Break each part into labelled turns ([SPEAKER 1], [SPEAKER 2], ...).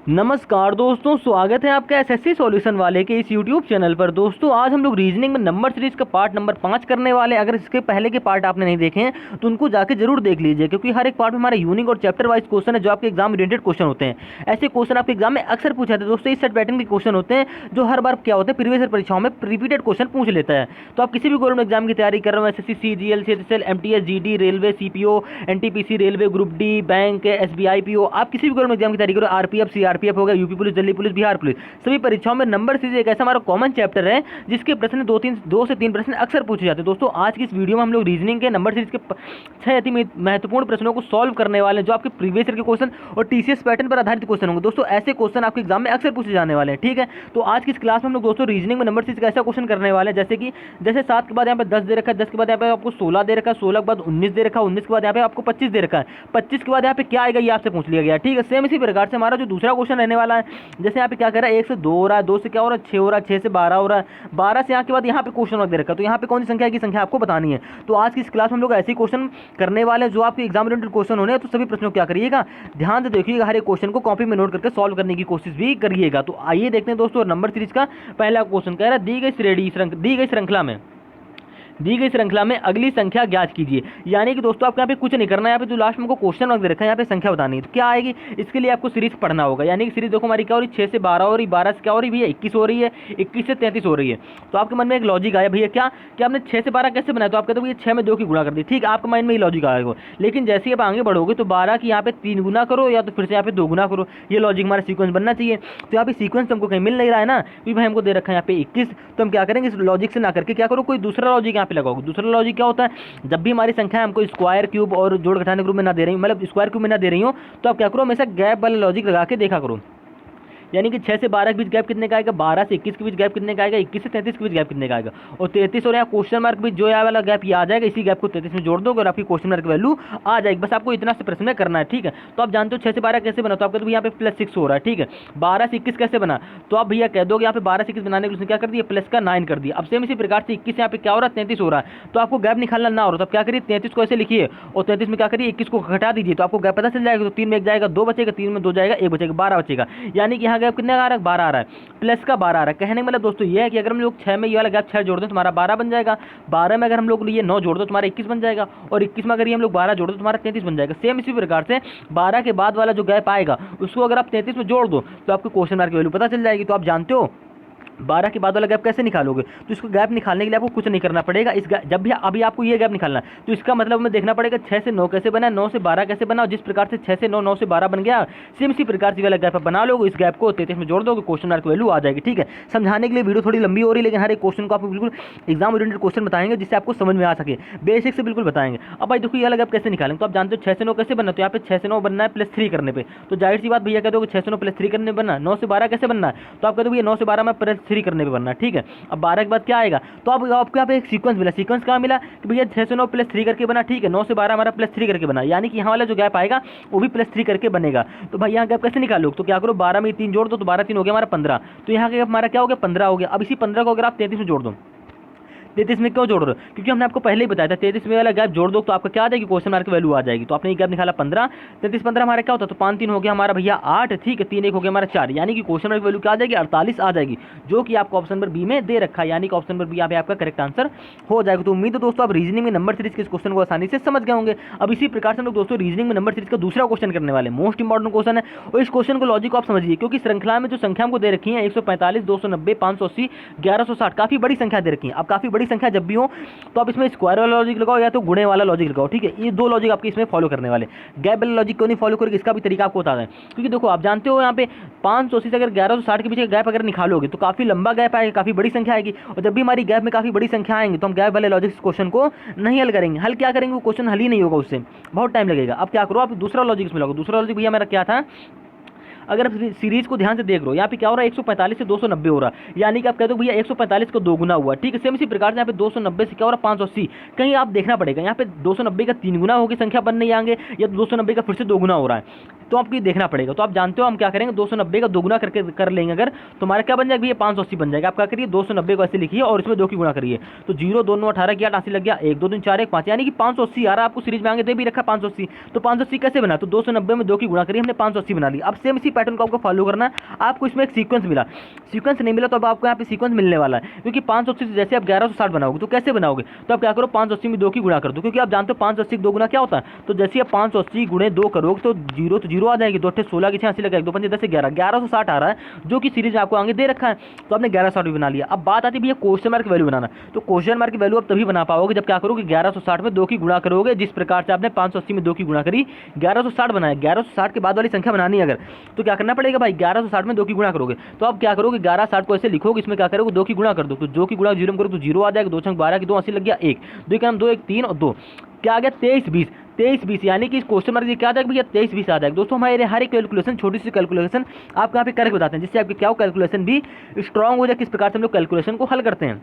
[SPEAKER 1] नमस्कार दोस्तों, स्वागत है आपका एसएससी सॉल्यूशन वाले के इस यूट्यूब चैनल पर। दोस्तों आज हम लोग रीजनिंग में नंबर सीरीज का पार्ट नंबर 5 करने वाले हैं। अगर इसके पहले के पार्ट आपने नहीं देखे हैं तो उनको जाके जरूर देख लीजिए, क्योंकि हर एक पार्ट में हमारे यूनिक और चैप्टर वाइज क्वेश्चन है जो आपके एग्जाम ओरिएंटेड क्वेश्चन होते हैं। ऐसे क्वेश्चन आपके एग्जाम में अक्सर पूछे जाते हैं दोस्तों। इस सेट पैटर्न के क्वेश्चन होते हैं जो हर बार क्या होते हैं, प्रीवियस ईयर परीक्षाओं में रिपीटेड क्वेश्चन पूछ लेता है। तो आप किसी भी गवर्नमेंट एग्जाम की तैयारी कर रहे हो, SSC, CGL, CHSL, MTS, GD, railway, CPO, NTPC, railway, group D, bank, SBI, PO, आप किसी भी गवर्नमेंट एग्जाम की तैयारी करो, आरपीएफ, सीआरपीएफ हो गया, UP police, Delhi police, Bihar police, सभी परीक्षाओं में नंबर सीरीज एक ऐसा हमारा कॉमन चैप्टर है जिसके प्रश्न दो से तीन प्रश्न अक्सर पूछे जाते हैं। दोस्तों आज की इस वीडियो में हम लोग रीजनिंग के नंबर सीरीज के 6 अति महत्वपूर्ण प्रश्नों को सॉल्व करने वाले हैं, जो आपके प्रीवियस ईयर के क्वेश्चन और टीसीएस पैटर्न पर आधारित क्वेश्चन होंगे। दोस्तों ऐसे क्वेश्चन आपके एग्जाम में अक्सर पूछे जाने वाले हैं, ठीक है। तो आज की इस क्लास में हम लोग दोस्तों रीजनिंग में नंबर सीरीज का ऐसा क्वेश्चन करने वाले हैं जैसे 7 के बाद यहाँ पे 10 दे रखा है, 10 के बाद यहाँ पे आपको 16 दे रखा है, 16 के बाद 19 दे रखा है, 19 के बाद यहाँ पे आपको 25 दे रखा है, 25 के बाद यहाँ पे क्या आएगा ये आपसे पूछ लिया गया, ठीक है। सेम इसी प्रकार से हमारा जो दूसरा क्वेश्चन रहने वाला है, जैसे यहाँ पे क्या कर रहा है, 1 से 2 हो रहा है, 2 से क्या हो रहा है, 6 हो रहा है, 6 से 12 हो रहा है, 12 से यहाँ के बाद यहाँ पे क्वेश्चन मार्क दे रखा है। तो यहाँ पे कौन सी संख्या की संख्या आपको बतानी है। तो आज की इस क्लास में हम लोग ऐसे क्वेश्चन करने वाले हैं जो आपके एग्जाम रिलेटेड क्वेश्चन होने हैं। तो सभी प्रश्नों क्या करिएगा, ध्यान से देखिएगा, हर एक क्वेश्चन को कॉपी में नोट करके सॉल्व करने की कोशिश भी करिएगा। तो आइए देखते हैं दोस्तों नंबर सीरीज का पहला क्वेश्चन कह रहा है, दी गई श्रृंखला में अगली संख्या ज्ञात कीजिए। यानी कि दोस्तों आपको यहाँ पे कुछ नहीं करना है, यहाँ पे जो लास्ट में आपको क्वेश्चन मार्क दे रखा है, यहाँ पे संख्या बतानी है। तो क्या आएगी, इसके लिए आपको सीरीज पढ़ना होगा। यानी कि सीरीज देखो हमारी क्या हो रही है, 6 से 12 हो रही, 12 से क्या हो रही है भैया, 21 हो रही है, 21 से 33 हो रही है। तो आपके मन में एक लॉजिक आया भैया, क्या आपने 6 से 12 कैसे बनाया। तो आप कहते हो भैया 6 में 2 की गुणा कर दी, ठीक, आपके माइंड में ये लॉजिक आएगा। लेकिन जैसे ही आप आगे बढ़ोगे तो 12 की यहाँ पे 3 गुना करो या तो फिर से यहाँ पे 2 गुना करो, ये लॉजिक हमारा सीक्वेंस बनना चाहिए। तो यहाँ पे सीक्वेंस हमको कहीं मिल नहीं रहा है ना, कि भाई हमको दे रखा है यहाँ पे 21, तो हम क्या करेंगे, इस लॉजिक से ना करके क्या करो, कोई दूसरा लॉजिक यहाँ पे लगाओगे। दूसरा लॉजिक क्या होता है, जब भी हमारी संख्या हमको स्क्वायर, क्यूब और जोड़ घटाने के रूप में ना दे रही हूँ, मतलब स्क्वायर क्यूब में ना दे रही हूँ, तो आप क्या करो, हमेशा गैप वाला लॉजिक लगा के देखा करो। यानी कि 6 से 12 के बीच गैप कितने का आएगा, 12 से 21 के बीच गैप कितने का आएगा, 21 से 33 के बीच गैप कितने का आएगा, और 33 और यहाँ क्वेश्चन मार्क भी जो यहाँ वाला गैप ये आ जाएगा, इसी गैप को 33 में जोड़ दोगे और आपकी क्वेश्चन मार्क की वैल्यू आ जाएगी। बस आपको इतना से प्रश्न में करना है, ठीक है। तो आप जानते हो 6 से 12 कैसे बना, तो आपको तो यहाँ पे +6 हो रहा है, ठीक है। 12 से 21 कैसे बना, तो आप भैया कह दोगे यहाँ पे 12 से 21 बनाने के लिए क्या कर दिया, प्लस का 9 कर दिया। अब सेम इसी प्रकार से 21 यहाँ पे क्या हो रहा है, 33 हो रहा है। तो आपको गैप निकालना ना हो रहा, तो आप क्या करिए, 33 को ऐसे लिखिए और 33 में क्या करिए, 21 को घटा दीजिए, तो आपको गैप पता चल जाएगा। तो 3 में 1 जाएगा, 2 बचेगा, 3 में 2 जाएगा, 1 बचेगा, 12 बचेगा। यानी कि यहाँ गैप कितने आ रहा है, 12 आ रहा है, प्लस का 12 आ रहा है। कहने का मतलब दोस्तों ये है कि अगर हम लोग 6 में ये वाला गैप 6 जोड़ दें तो तुम्हारा 12 बन जाएगा, 12 में अगर हम लोग ये 9 जोड़ दो तुम्हारा 21 बन जाएगा, और 21 में अगर ये हम लोग 12 जोड़ दो तुम्हारा 33 बन जाएगा। सेम इसी प्रकार से 12 के बाद वाला जो गैप आएगा उसको अगर आप 33 में जोड़ दो तो आपको क्वेश्चन मार्क की वैल्यू पता चल जाएगी। तो आप जानते हो 12 के बाद वाला गैप कैसे निकालोगे, तो इसको गैप निकालने के लिए आपको कुछ नहीं करना पड़ेगा। जब भी अभी आपको ये गैप निकालना है तो इसका मतलब हमें देखना पड़ेगा 6 से 9 कैसे बना, 9 से 12 कैसे बना, और जिस प्रकार से 6 से 9, 9 से 12 बन गया, सेम इसी प्रकार से वाला गैप आप बना लोगे, इस गैप को 33 में जोड़ दोगे, क्वेश्चन मार्क की वैल्यू आ जाएगी, ठीक है। समझाने के लिए वीडियो थोड़ी लंबी हो रही है, लेकिन हर एक क्वेश्चन को आपको बिल्कुल एग्जाम ओरिएंटेड क्वेश्चन बताएंगे जिससे आपको समझ में आ सके, बेसिक से बिल्कुल बताएंगे। अब भाई देखो ये वाला गैप कैसे निकालेंगे, तो आप जानते हो 6 से 9 कैसे बनना, तो यहाँ पे 6 से 9 बनना है +3 करने पे, तो जाहिर सी बात भैया कहते हो 6 से 9 +3 करने बनना। 9 से 12 कैसे बनना है, तो आप कहते हो भैया 9 से 12 में +3 करने पे बनना है, ठीक है। अब 12 के बाद क्या आएगा, तो आपको यहाँ पे एक सीक्वेंस मिला, सीक्वेंस क्या मिला कि भैया 6 से 9 +3 करके बना, ठीक है। 9 से 12 हमारा +3 करके बना, यानी कि यहाँ वाला जो गैप आएगा वो भी +3 करके बनेगा। तो भाई यहाँ गैप कैसे निकालोगे, तो क्या करो, 12 में 3 जोड़ दो, तो 12 3 हो गया हमारा 15, तो यहाँ का गैप हमारा क्या हो गया, 15 हो गया। अब इसी 15 को अगर आप 33 में जोड़ दो, 33 में क्यों जोड़ रहे हो, क्योंकि हमने आपको पहले ही बताया था 33 में वाला गैप जोड़ दो तो आपका क्या आ जाएगी, क्वेश्चन मार्क की वैल्यू आ जाएगी। तो आपने ये गैप निकाला 15, 33 15 हमारा क्या होता है, तो 5 3 हो गया हमारा भैया 8, ठीक है, 3 1 हो गया हमारा 4, यानी कि क्वेश्चन मार्क की वैल्यू क्या आ जाएगी, 48 आ जाएगी, जो कि आपको ऑप्शन नंबर बी में दे रखा है। यानी कि ऑप्शन नंबर बी यहाँ पे आपका करेक्ट आंसर हो जाएगा। तो उम्मीद है दोस्तों आप रीजनिंग में नंबर सीरीज के इस क्वेश्चन को आसानी से समझ गए होंगे। अब इसी प्रकार से हम लोग दोस्तों रीजनिंग में नंबर सीरीज का दूसरा क्वेश्चन करने वाले, मोस्ट इंपॉर्टेंट क्वेश्चन है, और इस क्वेश्चन को लॉजिक आप समझिए, क्योंकि श्रृंखला में जो संख्या हमको दे रखी है 145, 290, 580, 1160, काफी बड़ी संख्या दे रखी है। अब काफी बड़ी संख्या जब भी हो तो आप इसमें स्क्वायर वाला लॉजिक लगाओ या तो गुणे वाला लॉजिक लगाओ, ठीक है। ये दो लॉजिक आपके इसमें फॉलो करने वाले। गैप वाला लॉजिक क्यों नहीं फॉलो करोगे, इसका भी तरीका आपको बता दें, क्योंकि देखो आप जानते हो यहाँ पे 580 से अगर 1160 के बीच का गैप अगर निकालोगे तो काफी लंबा गैप आएगा, काफी बड़ी संख्या आएगी, और जब भी हमारी गैप में काफी बड़ी संख्या आएंगी तो हम गैप वाले लॉजिक क्वेश्चन को नहीं हल करेंगे। हल क्या करेंगे, वो क्वेश्चन हल ही नहीं होगा, उससे बहुत टाइम लगेगा। अब क्या करो, आप दूसरा लॉजिक इसमें लगाओ। दूसरा लॉजिक भैया मेरा क्या था, अगर आप सीरीज को ध्यान से देख रहे हो, यहाँ पे क्या हो रहा है, 145 से 290 हो रहा है, यानी कि आप कहते हो भैया 145 को 2 गुना हुआ, ठीक है। सेम इसी प्रकार से यहाँ पे 290 से क्या हो रहा है, 580, कहीं आप देखना पड़ेगा यहाँ पे 290 का 3 गुना होगी संख्या बन नहीं आएंगे, या 290 का फिर से 2 गुना हो रहा है, तो आपको ये देखना पड़ेगा। तो आप जानते हो हम क्या करेंगे, 290 का 2 गुना करके कर लेंगे अगर, तो हमारा क्या बन जाएगा भैया, 580 बन जाएगा। आप क्या करिए, 290 को ऐसे लिखिए और इसमें 2 की गुणा करिए, तो 0 2 9 18 की 8 80 लग गया, 1 2 3 4 1 5, यानी कि 580 आ रहा है। आपको सीरीज में आगे दे भी रखा 580, तो 580 कैसे बना, तो 290 में 2 की गुणा करिए, हमने 580 बना ली। अब सेम इसी पैटर्न को आपको फॉलो करना है। आपको इसमें एक सीक्वेंस मिला, सीक्वेंस नहीं मिला तो अब आपको यहाँ पे सीक्वेंस मिलने वाला है, क्योंकि 580 से जैसे आप 1160 बनाओगे तो कैसे बनाओगे, तो आप क्या करो 580 में 2 की गुणा कर दो, क्योंकि आप जानते हो 580 2 गुना क्या होता है। तो जैसे आप 580 गुणे 2 करोगे तो जीरो आ जाएगी, 2 16 की 86 लगा, 2 5 10 11 1160 आ रहा है, जो कि सीरीज में आपको आगे दे रखा है। तो आपने 1160 भी बना लिया। अब बात आती है भैया क्वेश्चन मार्क की वैल्यू बनाना, तो क्वेश्चन मार्क की वैल्यू अब तभी बना पाओगे जब क्या करोगे 1160 में 2 की गुणा करोगे, जिस प्रकार से आपने 580 में 2 की गुणा करी 1160 बनाया। 1160 के बाद वाली संख्या बनानी है अगर, तो क्या करना पड़ेगा भाई 1160 में 2 की गुणा करोगे, तो अब क्या करोगे 1160 को ऐसे लिखोगे, इसमें क्या करोगे 2 की गुणा कर दो, तो 2 की गुणा 0 में करोगे तो 0 आ जाएगा, 2 छंग 12 की 2 80 लग गया, 1 2 का 2 1 3 और 2 क्या आ गया 23 20 यानी कि क्वेश्चन मार्क क्या आ जाएगा भैया 23 20 आ जाएगा। दोस्तों हमारे हर एक कैलकुलेशन छोटी सी कैलकुलेशन आपको यहाँ पे करके बताते हैं, जिससे आपकी क्या कैलकुलेशन भी स्ट्रांग हो जाए, किस प्रकार से हम लोग कैलकुलेशन को हल करते हैं।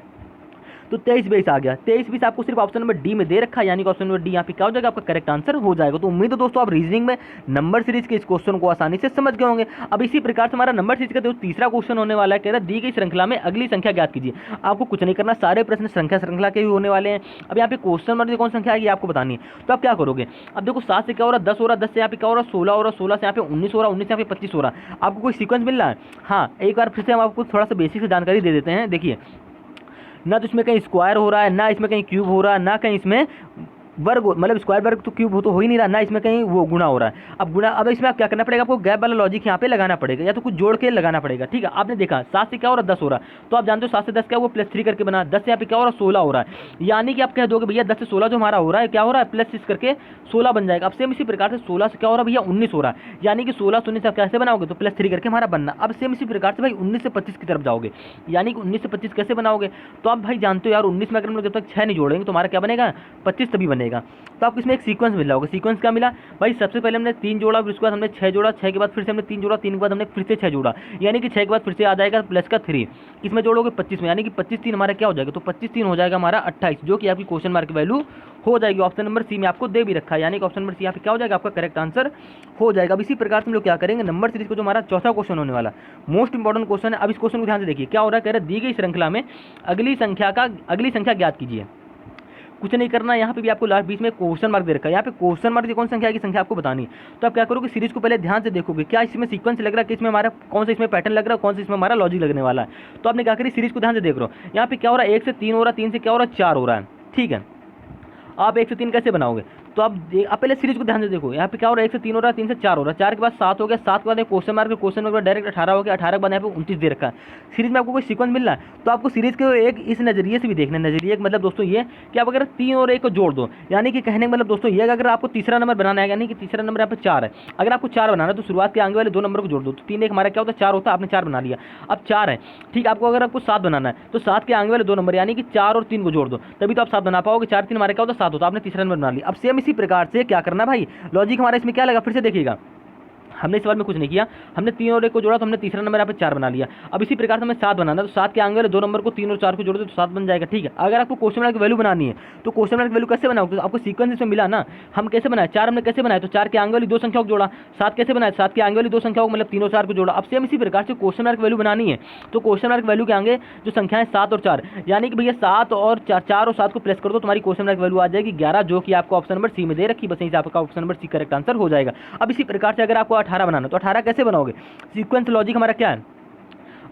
[SPEAKER 1] तो 23 20 आ गया, 23 20 आपको सिर्फ ऑप्शन नंबर डी में दे रखा है, यानी कि ऑप्शन नंबर डी यहाँ पे क्या हो जाएगा आपका करेक्ट आंसर हो जाएगा। तो उम्मीद है दोस्तों आप रीजनिंग में नंबर सीरीज के इस क्वेश्चन को आसानी से समझ गए होंगे। अब इसी प्रकार से हमारा नंबर सीरीज का जो तीसरा क्वेश्चन होने वाला है, कह रहा है दी गई श्रृंखला में अगली संख्या ज्ञात कीजिए। आपको कुछ नहीं करना, सारे प्रश्न श्रृंखला के ही होने वाले हैं। अब यहाँ पे क्वेश्चन नंबर कौन संख्या आएगी आपको बतानी है, तो आप क्या करोगे, अब देखो 7 से क्या हो रहा है 10 हो रहा है, 10 से यहाँ पे क्या हो रहा है 16 हो रहा है, 16 से यहाँ पे 19 हो रहा है, 19 से यहाँ पे 25 हो रहा है। आपको कोई सीक्वेंस मिल रहा है। हाँ एक बार फिर से हम आपको थोड़ा सा बेसिक से जानकारी दे देते हैं। देखिए ना तो इसमें कहीं स्क्वायर हो रहा है, ना इसमें कहीं क्यूब हो रहा है, ना कहीं इसमें वर्ग मतलब स्क्वायर वर्ग तो क्यूब हो ही नहीं रहा, ना इसमें कहीं वो गुणा हो रहा है। अब गुणा, अब इसमें आप क्या करना पड़ेगा, आपको गैप वाला लॉजिक यहाँ पे लगाना पड़ेगा, या तो कुछ जोड़ के लगाना पड़ेगा। ठीक है, आपने देखा 7 से क्या हो रहा है 10 हो रहा है, तो आप जानते हो 7 से 10 क्या वो +3 करके बना, 10 से यहाँ पे क्या हो रहा है 16 हो रहा है, यानी कि आप कह दोगे भैया 10 से 16 जो हमारा हो रहा है क्या हो रहा है +6 करके 16 बन जाएगा। अब सेम इसी प्रकार से 16 से क्या हो रहा है भैया 19 हो रहा है, यानी कि 16 से 19 से आप कैसे बनाओगे तो +3 करके हमारा बनना। अब सेम इसी प्रकार से भाई 19 से 25 की तरफ जाओगे, यानी कि 19 से 25 कैसे बनाओगे, तो आप भाई जानते हो यार 19 में अगर हम लोग जब तक 6 नहीं जोड़ेंगे तो हमारा क्या बनेगा 25 तभी बनेगा। तो आपको इसमें एक सीक्वेंस मिल रहा होगा। सीक्वेंस क्या मिला भाई, सबसे पहले हमने 3 जोड़ा, फिर उसके बाद हमने 6 जोड़ा, 6 के बाद फिर से हमने 3 जोड़ा, 3 के बाद हमने फिर से 6 जोड़ा, यानी कि 6 के बाद फिर से आ जाएगा प्लस का 3, किसमें जोड़ोगे 25 में, यानी कि 25 3 हमारा क्या हो जाएगा, तो 25 3 हो जाएगा हमारा 28, जो कि आपकी क्वेश्चन मार्क की वैल्यू हो जाएगी। ऑप्शन नंबर सी में आपको दे भी रखा है, यानी कि ऑप्शन नंबर सी यहाँ पे क्या हो जाएगा आपका करेक्ट आंसर हो जाएगा। अब इसी प्रकार से हम लोग क्या करेंगे नंबर सीरीज को, जो हमारा चौथा क्वेश्चन होने वाला मोस्ट इंपॉर्टेंट क्वेश्चन है। अब इस क्वेश्चन को ध्यान से देखिए क्या हो रहा है, कह रहा है दी गई श्रृंखला में अगली संख्या ज्ञात कीजिए। कुछ नहीं करना, यहाँ पे भी आपको लास्ट बीच में क्वेश्चन मार्क दे रखा है, यहाँ पे क्वेश्चन मार्क कौन संख्या की संख्या आपको बतानी है। तो आप क्या करोगे सीरीज को पहले ध्यान से देखोगे क्या इसमें सीक्वेंस लग रहा है, किसमें हमारा कौन सा इसमें पैटर्न लग रहा है, कौन सा इसमें हमारा लॉजिक लगने वाला है। तो आपने क्या करी सीरीज को ध्यान से देख रहे हो, यहाँ पे क्या हो रहा है 1 से 3 हो रहा है, 3 से क्या हो रहा है 4 हो रहा है। ठीक है, आप 1 से 3 कैसे बनाओगे, तो आप पहले सीरीज को ध्यान से देखो, यहाँ पे क्या हो रहा है 1 से 3 हो रहा है, 3 से 4 हो रहा है, 4 के बाद 7 हो गया, 7 के बाद एक question mark, question mark direct 18 हो गया, 18 के बाद यहाँ पे 29 दे रखा है। सीरीज में आपको कोई सीक्वेंस मिल रहा है, तो आपको सीरीज के एक इस नजरिए से भी देखना है। नजरिए मतलब दोस्तों ये कि आप अगर 3 और 1 को जोड़ दो, यानी कि कहने का मतलब दोस्तों ये अगर आपको तीसरा नंबर बनाना है, यानी कि तीसरा नंबर यहाँ पे 4 है, अगर आपको 4 बनाना है तो शुरुआत के आगे वाले 2 नंबर को जोड़ दो, तो 3 1 हमारा क्या होता है 4 होता है, आपने 4 बना लिया। अब 4 है, ठीक, आपको अगर आपको 7 बनाना है तो 7 के आगे वाले 2 नंबर यानी कि 4 और 3 को जोड़ दो, तभी तो आप 7 बना पाओगे। 4 3 हमारे क्या होता है 7 होता है, आपने तीसरा नंबर बना लिया। अब सेम इसी प्रकार से क्या करना भाई, लॉजिक हमारा इसमें क्या लगा फिर से देखिएगा, हमने इस सवाल में कुछ नहीं किया, हमने 3 और 1 को जोड़ा तो हमने तीसरा नंबर यहाँ पे 4 बना लिया। अब इसी प्रकार से हमें 7 बनाना है, तो 7 के आगे वाले 2 नंबर को 3 और 4 को जोड़ दो तो 7 बन जाएगा। ठीक है, अगर आपको क्वेश्चन मार्क की वैल्यू बनानी है तो क्वेश्चन मार्क की वैल्यू कैसे बनाओगे, तो आपको सीक्वेंस इसमें मिला ना, हम कैसे बनाए 4 हमने कैसे बनाया, तो 4 के आगे वाली 2 संख्याओं को जोड़ा, 7 कैसे बनाया 7 के आगे वाली 2 संख्याओं को मतलब 3 और 4 को जोड़ा। अब सेम इसी प्रकार से क्वेश्चन मार्क की वैल्यू बनानी है, तो क्वेश्चन मार्क की वैल्यू के आगे जो संख्याएं 7 और 4, यानी कि भैया 7 और 4 और 7 को प्लस कर दो, तुम्हारी क्वेश्चन मार्क की वैल्यू आ जाएगी 11, जो कि आपको ऑप्शन नंबर सी में दे रखी, बस यहीं से आपका option number C correct answer हो जाएगा। अब इसी प्रकार से अगर आपको 18 बनाना तो 18 कैसे बनाओगे, सीक्वेंस लॉजिक हमारा क्या है,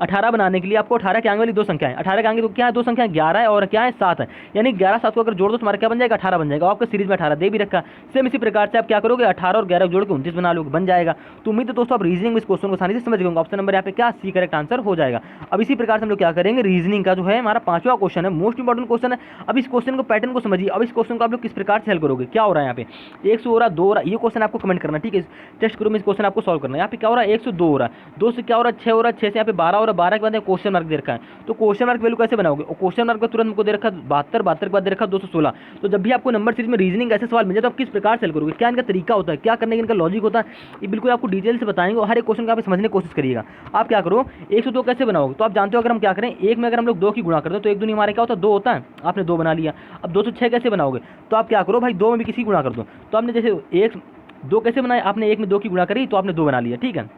[SPEAKER 1] 18 बनाने के लिए आपको 18 के आगे वाली 2 संख्याएं, 18 के आगे तो क्या है 2 संख्याएं 11 है और क्या है 7 है, यानी 11 7 को अगर जोड़ दो तुम्हारा क्या बन जाएगा 18 बन जाएगा। आपको सीरीज में 18 दे भी रखा। सेम इसी प्रकार से आप क्या करोगे 18 और 11 जोड़ के 29 बना लोगे, बन जाएगा। तो उम्मीद है दोस्तों आप रीजनिंग में इस क्वेश्चन को आसानी से समझ गए होंगे। ऑप्शन नंबर यहाँ पे क्या सी करेक्ट आंसर हो जाएगा। अब इसी प्रकार से हम लोग क्या करेंगे, रीजनिंग का जो है हमारा 5वां क्वेश्चन है, मोस्ट इंपॉर्टेंट क्वेश्चन है। अब इस क्वेश्चन को पैटर्न को समझिए। अब इस क्वेश्चन को आप लोग किस प्रकार से हल करोगे, क्या हो रहा है यहाँ पे 100 हो रहा 2 हो रहा, ये क्वेश्चन आपको कमेंट करना, ठीक है, टेस्ट करो में इस क्वेश्चन आपको सॉल्व करना है। यहाँ पे क्या हो रहा है 102 हो रहा है, 2 से क्या हो रहा है 6 हो रहा है, 6 से यहाँ पे 12 हो रहा है, 12 के बाद क्वेश्चन मार्क दे रखा है। तो क्वेश्चन मार्क वैल्यू कैसे बनाओगे, और क्वेश्चन मार्क का तुरंत हमको दे रखा 72, 72 के बाद दे रखा 216। तो जब भी आपको नंबर सीरीज में रीजनिंग ऐसे सवाल मिल जाए तो आप किस प्रकार से हल करोगे, क्या इनका तरीका होता है, क्या करने का इनका लॉजिक होता है, ये बिल्कुल आपको डिटेल से बताएंगे और हर एक क्वेश्चन का आप समझने की कोशिश करिएगा। आप क्या करो 102 कैसे बनाओगे, तो आप जानते हो अगर हम क्या करें 1 में अगर हम लोग 2 की गुणा करते हैं तो 1 दूनी हमारे क्या होता है 2 होता है, आपने 2 बना लिया। अब 206 कैसे बनाओगे, तो आप क्या करो भाई 2 में भी किसी गुणा कर दो, तो आपने जैसे 1 2 कैसे बनाया, आपने 1 में 2 की गुणा करी तो आपने 2 बना लिया। ठीक है,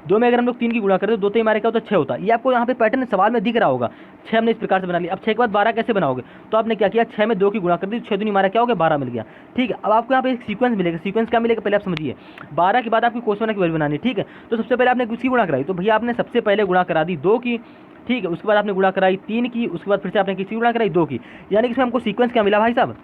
[SPEAKER 1] 2 में अगर हम लोग 3 की गुणा करते तो 2 हमारे क्या होता है 6 होता है। ये आपको यहाँ पे पैटर्न सवाल में दिख रहा होगा। 6 हमने इस प्रकार से बना लिया। अब 6 के बाद 12 कैसे बनाओगे, तो आपने क्या किया 6 में 2 की गुणा कर दी, 6 दूनी हमारा क्या हो गया 12 मिल गया। ठीक है, अब आपको यहाँ पे एक सीक्वेंस मिलेगा। सीक्वेंस क्या मिलेगा पहले आप समझिए। 12 के बाद आपकी क्वेश्चन की वैल्यू बनानी। ठीक है, तो सबसे पहले आपने किसकी गुणा कराई, तो भैया आपने सबसे पहले गुणा करा दी 2 की। ठीक है, उसके बाद आपने गुणा कराई 3 की, उसके बाद फिर से आपने किसकी गुणा कराई 2 की। यानी कि इसमें हमको सीक्वेंस क्या मिला भाई साहब,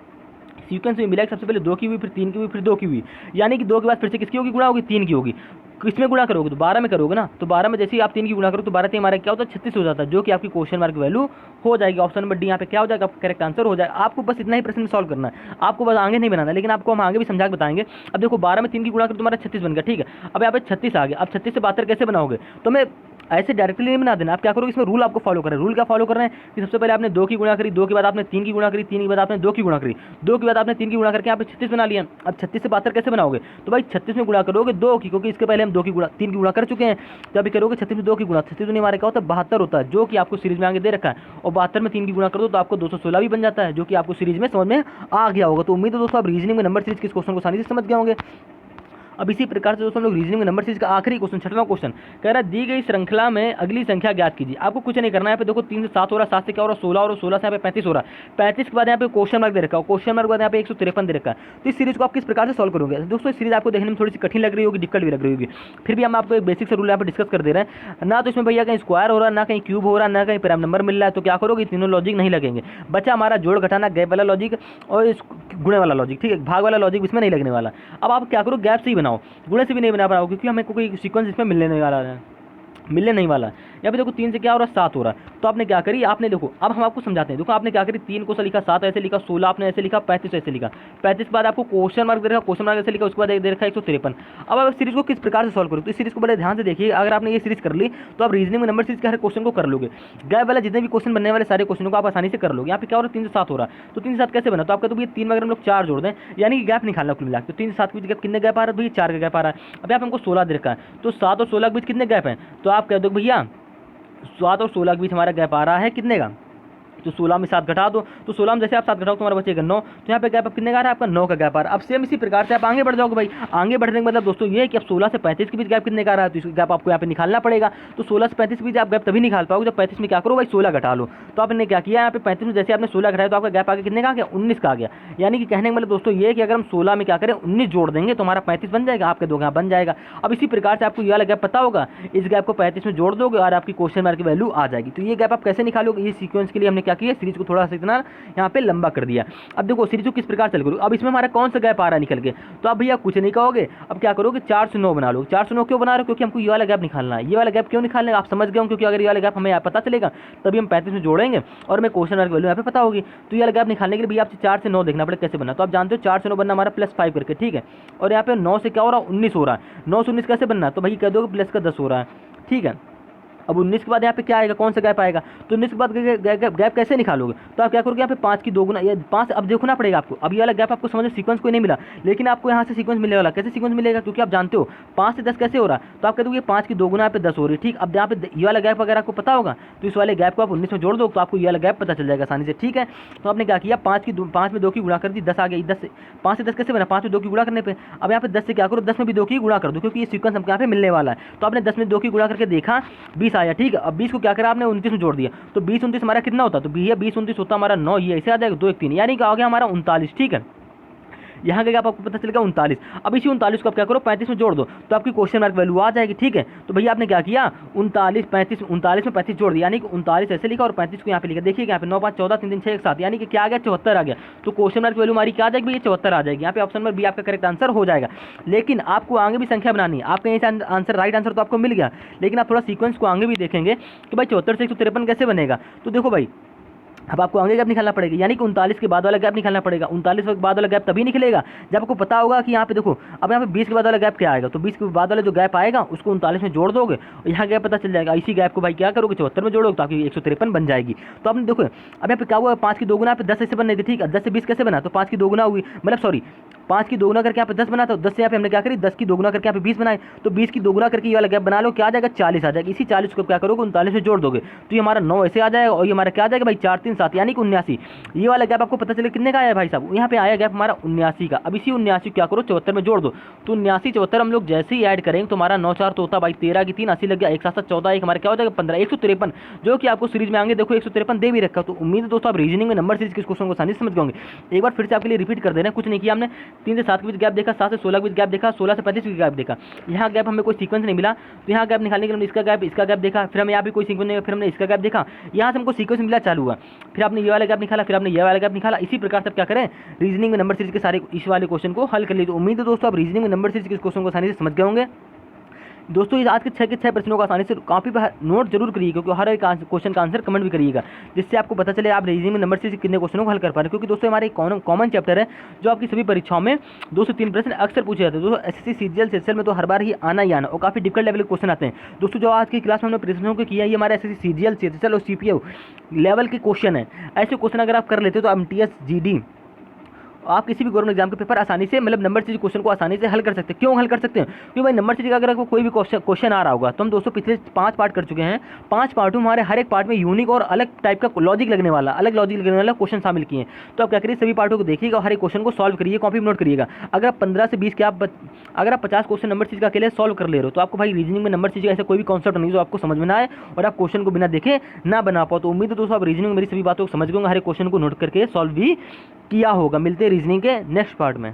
[SPEAKER 1] सीक्वेंस में मिला कि सबसे पहले 2 की हुई, फिर 3 की हुई, फिर 2 की हुई। यानी कि 2 के बाद फिर से किसकी होगी गुणा होगी 3 की होगी। किसमें गुणा करोगे तो 12 में करोगे ना, तो 12 में जैसे ही आप 3 की गुणा करो तो 12 हमारा क्या होता है 36 हो जाता है, जो कि आपकी क्वेश्चन मार्क वैल्यू हो जाएगी। ऑप्शन नंबर डी यहाँ पे क्या हो जाएगा, करेक्ट आंसर हो जाएगा। आपको बस इतना ही प्रश्न सॉल्व करना है, आपको बस आगे नहीं बनाना, लेकिन आपको हम आगे भी समझा के बताएंगे। अब देखो 12 में 3 की गुणा करो तुम्हारा 36 बन गया। ठीक है, अब यहाँ पे 36 आ गया। अब 36 से 72 कैसे बनाओगे, तो मैं ऐसे डायरेक्टली नहीं बना देना। आप क्या करोगे, इसमें रूल आपको फॉलो करें। रूल क्या फॉलो कर रहे हैं कि सबसे पहले आपने 2 की गुणा करी, 2 के बाद आपने 3 की गुणा करी, 3 के बाद आपने 2 की गुणा करी, 2 के बाद आपने 3 की गुणा करके यहाँ पे 36 बना लिया। अब 36 से 72 कैसे बनाओगे, तो भाई 36 में गुणा करोगे 2 की, क्योंकि इसके पहले हम 3 की गुणा कर चुके हैं। तो अभी करोगे 36 में 2 की गुणा, 36 दूनी हमारे क्या होता है 72 होता है, जो कि आपको सीरीज में आगे दे रखा है। और 72 में 3 की गुणा कर दो तो आपको 216 भी बन जाता है, जो कि आपको सीरीज में समझ में आ गया होगा। तो उम्मीद है दोस्तों आप रीजनिंग में नंबर सीरीज के क्वेश्चन को आसानी से समझ गए होंगे। अब इसी प्रकार से दोस्तों हम लोग रीजनिंग में नंबर सीरीज का आखिरी क्वेश्चन 6वां क्वेश्चन कह रहा है दी गई श्रृंखला में अगली संख्या ज्ञात कीजिए। आपको कुछ नहीं करना है। यहाँ पे देखो 3 से 7 हो रहा है, 7 से क्या हो रहा है 16 और 16 से यहाँ पे 35 हो रहा है। 35 के बाद यहाँ पे क्वेश्चन मार्क दे रखा है, क्वेश्चन मार्क के बाद यहाँ पे 153 दे रखा है। तो इस सीरीज को आप किस प्रकार से सॉल्व करोगे दोस्तों। इस सीरीज आपको देखने में थोड़ी सी कठिन लग रही होगी, डिफिकल्ट भी लग रही होगी, फिर भी हम आपको एक बेसिक से रूल यहाँ पे डिस्कस कर दे रहे हैं ना। तो इसमें भैया कहीं स्क्वायर हो रहा है, ना कहीं क्यूब हो रहा है, ना कहीं पैराम नंबर मिल रहा है। तो क्या करोगे, तीनों लॉजिक नहीं लगेंगे। बच्चा हमारा जोड़ घटाना गैप वाला लॉजिक और गुणे वाला लॉजिक। ठीक है, भाग वाला लॉजिक इसमें नहीं लगने वाला। अब आप क्या करो, गैप से ही बनाओ, गुणे से भी नहीं बना पाओगे, क्योंकि हमें कोई सीक्वेंस इसमें मिलने नहीं वाला है। यहाँ पे देखो 3 से क्या हो रहा है 7 हो रहा है। तो आपने क्या करी, आपने देखो अब हम आपको समझाते हैं। देखो आपने क्या करी, 3 को लिखा, 7 ऐसे लिखा, 16 आपने ऐसे लिखा, 35 ऐसे लिखा। 35 के बाद आपको क्वेश्चन मार्क दे रखा, क्वेश्चन मार्क ऐसे लिखा, उसके बाद दे रखा 153। अब आप सीरीज को किस प्रकार से सॉल्व करो, तो इस सीरीज को बड़े ध्यान से देखिए। अगर आपने ये सीरीज कर ली तो आप रीजनिंग में नंबर सीरीज के हर क्वेश्चन को कर लोगे। गैप वाला जितने भी क्वेश्चन बनने वाले सारे क्वेश्चनों को आप आसानी से कर लोगे। यहाँ पे क्या हो रहा है 3 से 7 हो रहा है, तो 3 से 7 कैसे बना, तो आपका तो ये 3 में अगर हम लोग 4 जोड़ दें, यानी कि गैप निकालना कुल मिला तो 3 से 7 के बीच गैप कितने गैप आ रहा है भैया 4 का गैप आ रहा है। अब यहाँ पे हमको 16 दे रखा है, तो 7 और 16 के बीच कितने गैप हैं, तो आप कह दो भैया 7 और 16 के बीच हमारा गैप आ रहा है कितने का, तो 16 में 7 घटा दो, तो 16 में जैसे आप 7 घटाओ तुम्हारा बचेगा 9। तो यहाँ पे गैप अब कितने का आ रहा है आपका 9 का गैप आ रहा है। अब सेम इसी प्रकार से आप आगे बढ़ जाओगे भाई। आगे बढ़ने का मतलब दोस्तों ये है कि अब 16 से 35 के बीच गैप कितने का आ रहा है, तो इस गैप आपको यहाँ पे निकालना पड़ेगा। तो 16 से 35 के बीच आप गैप तभी निकाल पाओगे जब 35 में क्या करो भाई 16 घटा लो। तो आपने क्या किया, यहाँ पे 35 में जैसे आपने 16 घटाया तो आपका गैप आगे कितने का आ गया 19 का आ गया। यानी कि कहने का मतलब दोस्तों ये है कि अगर हम 16 में क्या करें 19 जोड़ देंगे तो हमारा 35 बन जाएगा, आपके दो गैप बन जाएगा। अब इसी प्रकार से आपको ये वाला गैप पता होगा, इस गैप को 35 में जोड़ दोगे और आपकी क्वेश्चन मार्क की वैल्यू आ जाएगी। तो ये गैप आप कैसे निकालोगे, ये सीक्वेंस के लिए हमने क्या किया, सीरीज को थोड़ा इतना यहाँ पे लंबा कर दिया। अब देखो सीरीज को किस प्रकार चल करो, अब इसमें हमारा कौन सा गैप आ रहा है निकल के, तो अब भैया कुछ नहीं कहोगे। अब क्या करोगे 4 से 9 बना लो। 4 से 9 क्यों बना रहे हो, क्योंकि हमको ये वाला गैप निकालना है। ये वाला गैप क्यों निकालना है आप समझ गए हो, क्योंकि अगर ये वाला गैप हमें पता चलेगा तभी हम 35 में जोड़ेंगे और हमें क्वेश्चन मार्क वैल्यू यहाँ पे पता होगी। तो ये वाला गैप निकालने के लिए भैया आपसे 4 से 9 देखना पड़ेगा कैसे बनना। तो आप जानते हो 4 से 9 बनना हमारा +5 करके, ठीक है। और यहाँ पे 9 से क्या हो रहा है 19 हो रहा है। 9 से 19 कैसे बनना है, तो भाई कह दो प्लस का 10 हो रहा है, ठीक है। अब 19 के बाद यहाँ पे क्या आएगा, कौन सा गैप आएगा, तो 19 के बाद गैप कैसे निकालोगे, तो आप क्या करोगे यहाँ पे 5 की 2 गुना, ये 5 अब देखना पड़ेगा आपको। अब ये वाला गैप आपको समझ सीक्वेंस कोई नहीं मिला, लेकिन आपको यहाँ से सीक्वेंस मिलेगा। कैसे सीक्वेंस मिलेगा, क्योंकि आप जानते हो 5 से 10 कैसे हो रहा है, तो आप कह दोगे 5 की 2 गुना यहाँ पे 10 हो रही है, ठीक। अब यहाँ पे ये वाला गैप अगर आपको पता होगा तो इस वाले गैप को आप 19 में जोड़ दो तो आपको ये वाला गैप पता चल जाएगा आसानी से, ठीक है। तो आपने क्या किया 5 में 2 की गुणा कर दी, 10 आ गई। 10 से 5 से 10 कैसे बना, 5 में 2 की गुणा करने पे। अब यहाँ पे 10 से क्या करो 10 में भी 2 की गुणा कर दो, क्योंकि ये सीक्वेंस हमको यहाँ पे मिलने वाला है। तो आपने 10 में 2 की गुणा करके देखा 20 आया, ठीक है। अब 20 को क्या करा आपने 29 में जोड़ दिया, तो 20 29 हमारा कितना होता, तो भैया 20 29 होता हमारा 9, ये ऐसे आ जाएगा 2 1 3, यानी कि आ गया हमारा 39, ठीक है। यहाँ का आपको पता चलेगा 39। अब इसी 39 को आप क्या करो 35 में जोड़ दो तो आपकी क्वेश्चन मार्क वैल्यू आ जाएगी, ठीक है। तो भैया आपने क्या किया 39 में 35 जोड़ दिया, यानी कि 39 ऐसे लिखा और 35 को यहाँ पे लिखा। देखिए यहाँ पे 9 5 14 3 3 6 1 7, यानी कि क्या आ गया 74 आ गया। तो क्वेश्चन मार्क वैल्यू हमारी क्या आ जाएगी भैया 74 आ जाएगी। यहाँ पे ऑप्शन नंबर बी आपका करेक्ट आंसर हो जाएगा। लेकिन आपको आगे भी संख्या बनानी है, आपका यही आंसर राइट आंसर तो आपको मिल गया, लेकिन आप थोड़ा सीक्वेंस को आगे भी देखेंगे कि भाई 74 से 153 कैसे बनेगा। तो देखो भाई अब आपको आगे गैप निकालना पड़ेगा, यानी कि 39 के बाद वाला गैप निकालना पड़ेगा। 39 के बाद वाला गैप तभी निकलेगा जब आपको पता होगा कि यहाँ पे देखो अब यहाँ पे 20 के बाद वाला गैप क्या आएगा, तो 20 के बाद वाला जो गैप आएगा उसको 39 में जोड़ दोगे और यहाँ गैप पता चल जाएगा। इसी गैप को भाई क्या करोगे 74 में जोड़ोगे तो आपकी 153 बन जाएगी। तो आपने देखो अब यहाँ पे क्या हुआ 5 की 2 गुना पे 10 ऐसे बनने थी, ठीक है। 10 से 20 कैसे बना, तो 5 की 2 गुना हुई, मतलब सॉरी 5 की दोगुना करके यहाँ पे 10 बना, तो 10 से यहाँ पे हमने क्या करी 10 की दोगुना करके यहाँ पे 20 बनाए, तो 20 की दोगुना करके ये वाला गैप बना लो, क्या आ जाएगा 40 आ जाएगा। इसी 40 को क्या करोगे 39 में जोड़ दोगे तो ये हमारा 9 ऐसे आ जाएगा, और ये हमारा क्या आ जाएगा भाई 4 3 7 यानी कि 79। ये वाला गैप आपको पता चले कितने का आया भाई साहब, यहाँ पे आया गैप हमारा 79 का। अब इसी 79 क्या करो 74 में जोड़ दो, तो 79 74 हम लोग जैसे ही ऐड करेंगे तो हमारा 9 4 तो होता भाई 13 की 3 80 लग गया, 1 7 14 1 हमारा क्या हो जाएगा 15 153, जो कि आपको सीरीज में आएंगे देखो 153 दे भी रखा। तो उम्मीद है दोस्तों आप रीजनिंग में नंबर सीरीज के क्वेश्चन को आसानी से समझ गए। एक बार फिर से आपके लिए रिपीट कर दे रहे हैं, कुछ नहीं किया हमने, 3 से 7 के बीच गैप देखा, 7 से 16 के बीच गैप देखा, 16 से 35 के गैप देखा। यहाँ गैप हमें कोई सीक्वेंस नहीं मिला, तो यहाँ गैप निकालने के लिए इसका गैप देखा, फिर हमें यहाँ भी कोई सीक्वेंस नहीं, फिर हमने इसका गैप देखा, यहाँ से हमको सीक्वेंस मिला चालू हुआ, फिर आपने ये वाला गैप निकाला, फिर आपने ये वाला गैप निकाला। इसी प्रकार से आप क्या करें रीजनिंग में नंबर सीरीज के सारे इस वाले क्वेश्चन को हल कर लीजिए। तो उम्मीद है दोस्तों आप रीजनिंग में नंबर सीरीज के क्वेश्चन को आसानी से समझ गए होंगे। दोस्तों इस आज के 6 प्रश्नों को आसानी से कॉपी पर नोट जरूर करिए, क्योंकि हर एक क्वेश्चन का आंसर कमेंट भी करिएगा, जिससे आपको पता चले आप रीजनिंग में नंबर से कितने क्वेश्चनों को हल कर पा रहे हैं। क्योंकि दोस्तों हमारे कॉमन चैप्टर है जो आपकी सभी परीक्षाओं में 2 से 3 प्रश्न अक्सर पूछे जाते हैं। दोस्तों एसएससी सीजीएल सेशनल में तो हर बार ही आना ही आना, और काफ़ी डिफिकल्ट लेवल के क्वेश्चन आते हैं। दोस्तों जो आज की क्लास में हमने प्रश्नों को किया, ये हमारे एसएससी सीजीएल सेशनल और सीपीओ लेवल के क्वेश्चन है। ऐसे क्वेश्चन अगर आप कर लेते हो तो एमटीएस जीडी आप किसी भी गवर्नमेंट एग्जाम के पेपर आसानी से मतलब नंबर सीरीज क्वेश्चन को आसानी से हल कर सकते हैं। क्यों हल कर सकते हैं? क्योंकि भाई नंबर सीरीज का अगर आपको कोई भी क्वेश्चन आ रहा होगा, तो हम दोस्तों पिछले 5 पार्ट कर चुके हैं, 5 पार्टों में हमारे हर एक पार्ट में यूनिक और अलग टाइप का लॉजिक लगने वाला क्वेश्चन शामिल किए हैं। तो आप क्या करिए सभी पार्टों को देखिएगा और हर एक क्वेश्चन को सॉल्व करिए, कॉपी में नोट करिएगा। अगर आप 15 से 20 के अगर आप 50 क्वेश्चन नंबर सीरीज का अकेले सॉल्व कर ले रहे हो, तो आपको भाई रीजनिंग में नंबर सीरीज का ऐसा कोई भी कॉन्सेप्ट नहीं जो आपको समझ में ना आए और आप क्वेश्चन को बिना देखे ना बना पाओ। तो उम्मीद है दोस्तों आप रीजनिंग में मेरी सभी बातों को समझ गए, हर एक क्वेश्चन को नोट करके सॉल्व भी किया होगा। मिलते हैं रीजनिंग के नेक्स्ट पार्ट में।